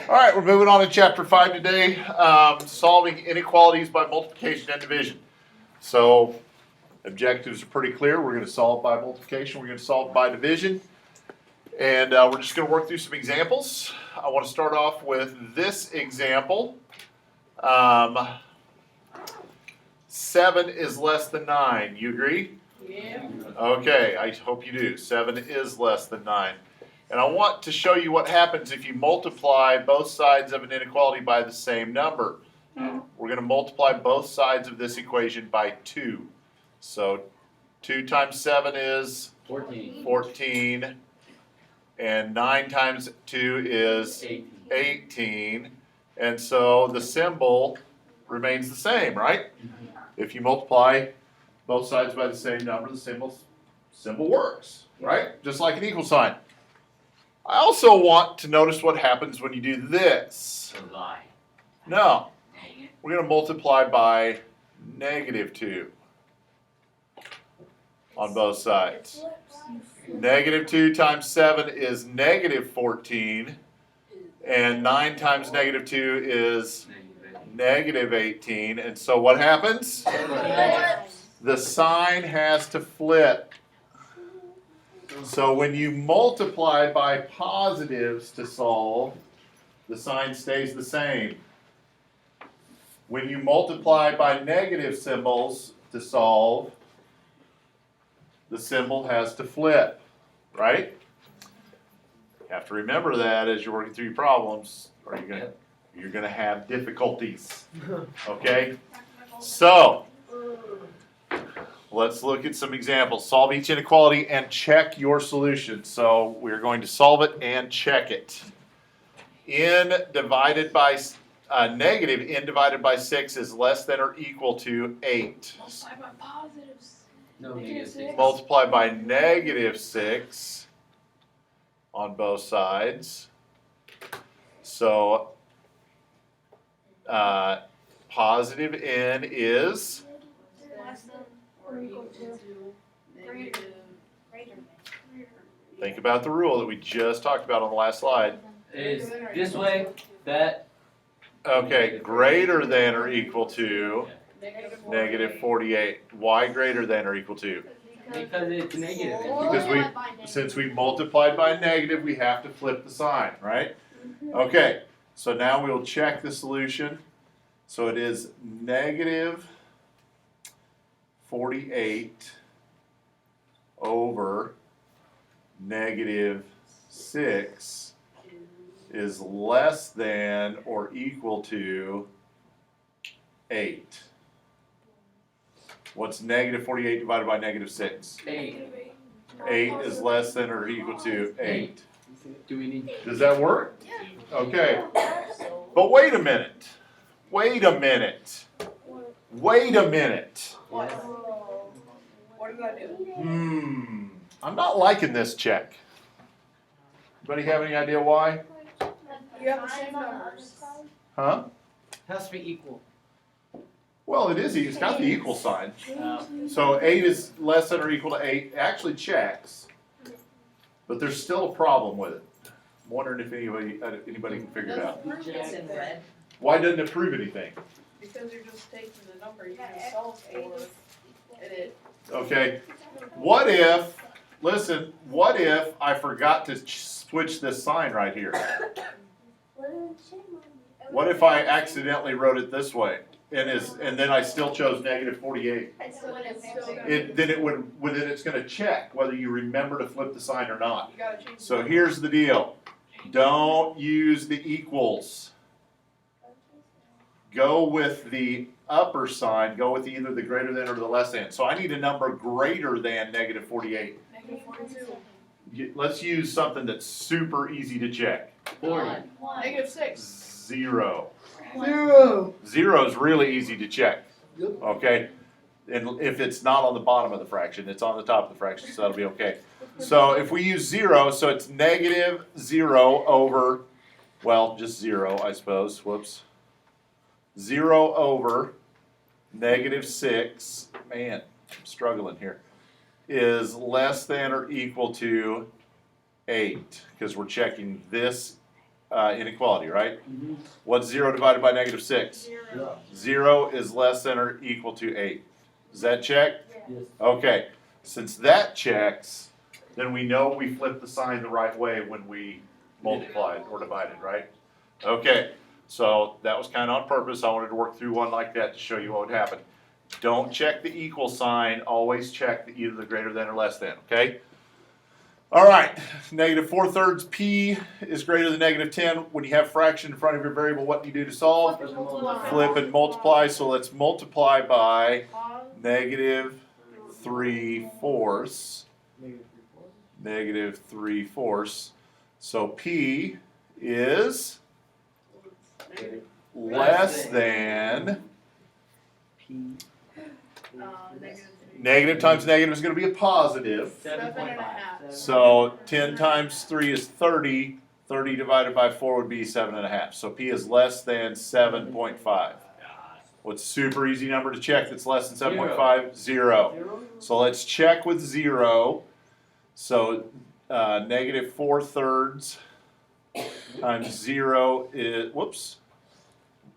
All right, we're moving on to chapter 5 today, solving inequalities by multiplication and division. So objectives are pretty clear. We're going to solve by multiplication, we're going to solve by division, and we're just going to work through some examples. I want to start off with this example. 7 is less than 9. You agree? Yeah. Okay, I hope you do. 7 is less than 9. And I want to show you what happens if you multiply both sides of an inequality by the same number. We're going to multiply both sides of this equation by 2. So 2 times 7 is 14. And 9 times 2 is 18. And so the symbol remains the same, right? If you multiply both sides by the same number, the symbol works, right? Just like an equal sign. I also want to notice what happens when you do this. No, we're going to multiply by -2 on both sides. -2 times 7 is -14, and 9 times -2 is -18. And so what happens? The sign has to flip. So when you multiply by positives to solve, the sign stays the same. When you multiply by negative symbols to solve, the symbol has to flip, right? You have to remember that as you're working through your problems, or you're gonna have difficulties. Okay? So let's look at some examples. Solve each inequality and check your solution. So we're going to solve it and check it. N divided by negative n divided by 6 is less than or equal to 8. Multiply by positives. No, -6. Multiply by -6 on both sides. So positive n is Less than or equal to greater. think about the rule that we just talked about on the last slide. Is this way, that, Okay, greater than or equal to -48. Why greater than or equal to? because it's negative. Because since we multiplied by negative, we have to flip the sign, right? Okay, so now we'll check the solution. So it is -48 over -6 is less than or equal to 8. What's -48 divided by -6? 8. 8 is less than or equal to 8. Do we need? Does that work? Okay. But wait a minute. Wait a minute. Wait a minute. What did I do? I'm not liking this check. Anybody have any idea why? You have the same numbers. Huh? Has to be equal. Well, it is. It's got the equal sign. So 8 is less than or equal to 8. It actually checks. But there's still a problem with it. I'm wondering if anybody can figure it out. It's in red. Why doesn't it prove anything? Because you're just taking the number you can solve for, and it. Okay. What if, listen, what if I forgot to switch this sign right here? What if I accidentally wrote it this way? And then I still chose -48. Then it's going to check whether you remember to flip the sign or not. You gotta change. So here's the deal. Don't use the equals. Go with the upper sign. Go with either the greater than or the less than. So I need a number greater than -48. -42. Let's use something that's super easy to check. 40. -6. 0. 0. 0 is really easy to check. Okay? And if it's not on the bottom of the fraction, it's on the top of the fraction, so that'll be okay. So if we use 0, so it's -0 over, well, just 0, I suppose. Whoops. 0 over -6, man, I'm struggling here, is less than or equal to 8, because we're checking this inequality, right? Mhm. What's 0 divided by negative 6? Zero. 0 is less than or equal to 8. Does that check? Yes. Okay, since that checks, then we know we flipped the sign the right way when we multiplied or divided, right? Okay, so that was kind of on purpose. I wanted to work through one like that to show you what would happen. Don't check the equal sign, always check the either the greater than or less than, okay? All right, negative 4/3 p is greater than negative 10. When you have fraction in front of your variable, what do you do to solve? Flip and multiply, so let's multiply by negative 3/4. Negative 3/4. So p is less than, negative times negative is going to be a positive. 7.5. So 10 times 3 is 30. 30 divided by 4 would be 7.5. So p is less than 7.5. What's a super easy number to check that's less than 7.5? 0. So let's check with 0. So negative 4/3 times 0 is, whoops,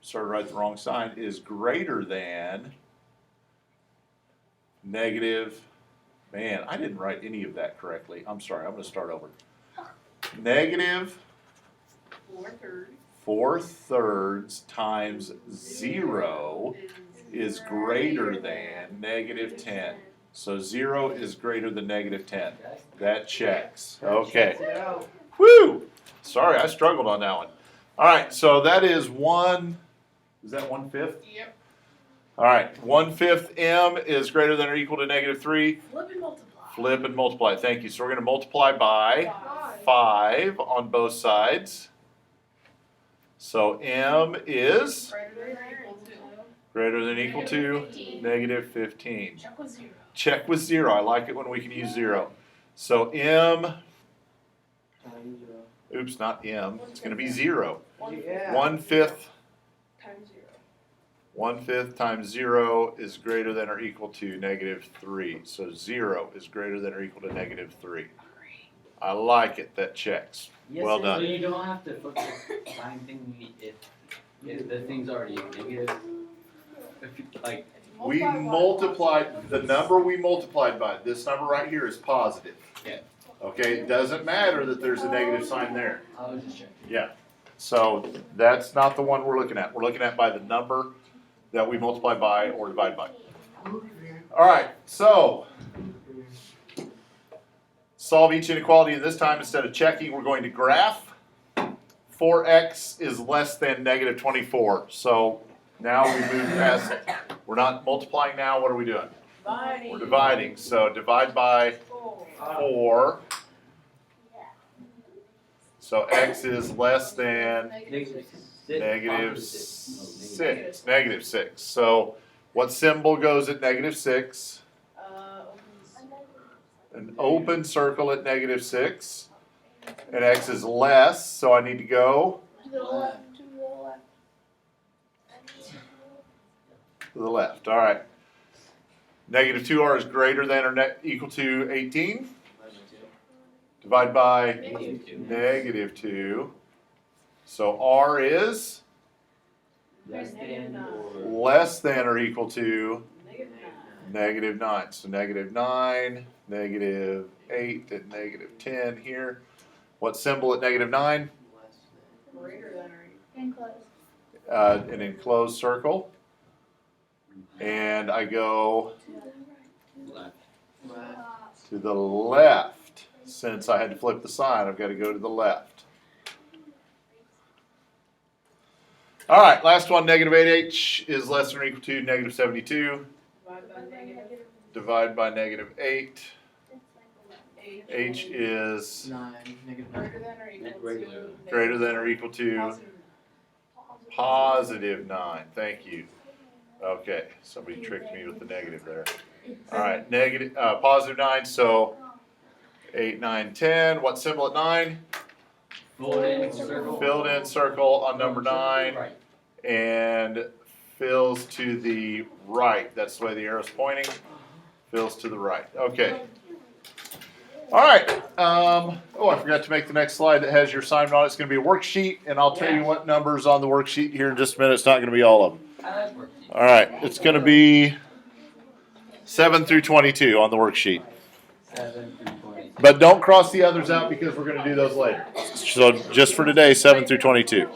started to write the wrong sign, is greater than negative, man, I didn't write any of that correctly. I'm sorry, I'm going to start over. Negative 4/3 times 0 is greater than negative 10. So 0 is greater than negative 10. That checks. Okay. Woo! Sorry, I struggled on that one. All right, so that is 1/5? Yep. All right, 1/5 m is greater than or equal to negative 3. Flip and multiply. Flip and multiply. Thank you. So we're going to multiply by 5 on both sides. So m is greater than or equal to negative 15. Check with 0. Check with 0. I like it when we can use 0. So m, oops, not m. It's going to be 0. 1/5. Times 0. 1/5 times 0 is greater than or equal to negative 3. So 0 is greater than or equal to negative 3. I like it. That checks. Yes, Well so done. you don't have to flip the sign thing if the thing's already negative. If you, like, We multiplied, the number we multiplied by, this number right here is positive. Yeah. Okay, it doesn't matter that there's a negative sign there. I was just checking. Yeah. So that's not the one we're looking at. We're looking at by the number that we multiply by or divide by. All right, so solve each inequality, and this time instead of checking, we're going to graph. 4x is less than negative 24. So now we move past, we're not multiplying now, what are we doing? We're dividing. So divide by 4. So x is less than negative 6. Negative 6. So what symbol goes at negative 6? An open circle at negative 6. And x is less, so I need to go To the left. to the left. All right. Negative 2r is greater than or equal to 18. Divide by negative 2. So r is Less than or less than or equal to Negative 9. negative 9. So negative 9, negative 8, and negative 10 here. What symbol at negative 9? Greater than or equal. An enclosed circle. And I go left. to the left. Since I had to flip the sign, I've got to go to the left. All right, last one, negative 8h is less than or equal to negative 72. Divide by negative Divide by negative 8. 8. H is 9, negative Greater than or equal Regular. to. greater than or equal to positive 9. Thank you. Okay, somebody tricked me with the negative there. All right, negative, positive 9, so 8, 9, 10. What symbol at 9? Filled in circle. Filled in circle on number 9 Right. and fills to the right. That's the way the arrow's pointing. Fills to the right. Okay. All right. Oh, I forgot to make the next slide that has your assignment on it. It's going to be a worksheet, and I'll tell you what numbers on the worksheet here in just a minute. It's not going to be all of them. I like worksheets. All right. It's going to be 7 through 22 on the worksheet. 7 through 20. But don't cross the others out because we're going to do those later. So just for today, 7 through 22.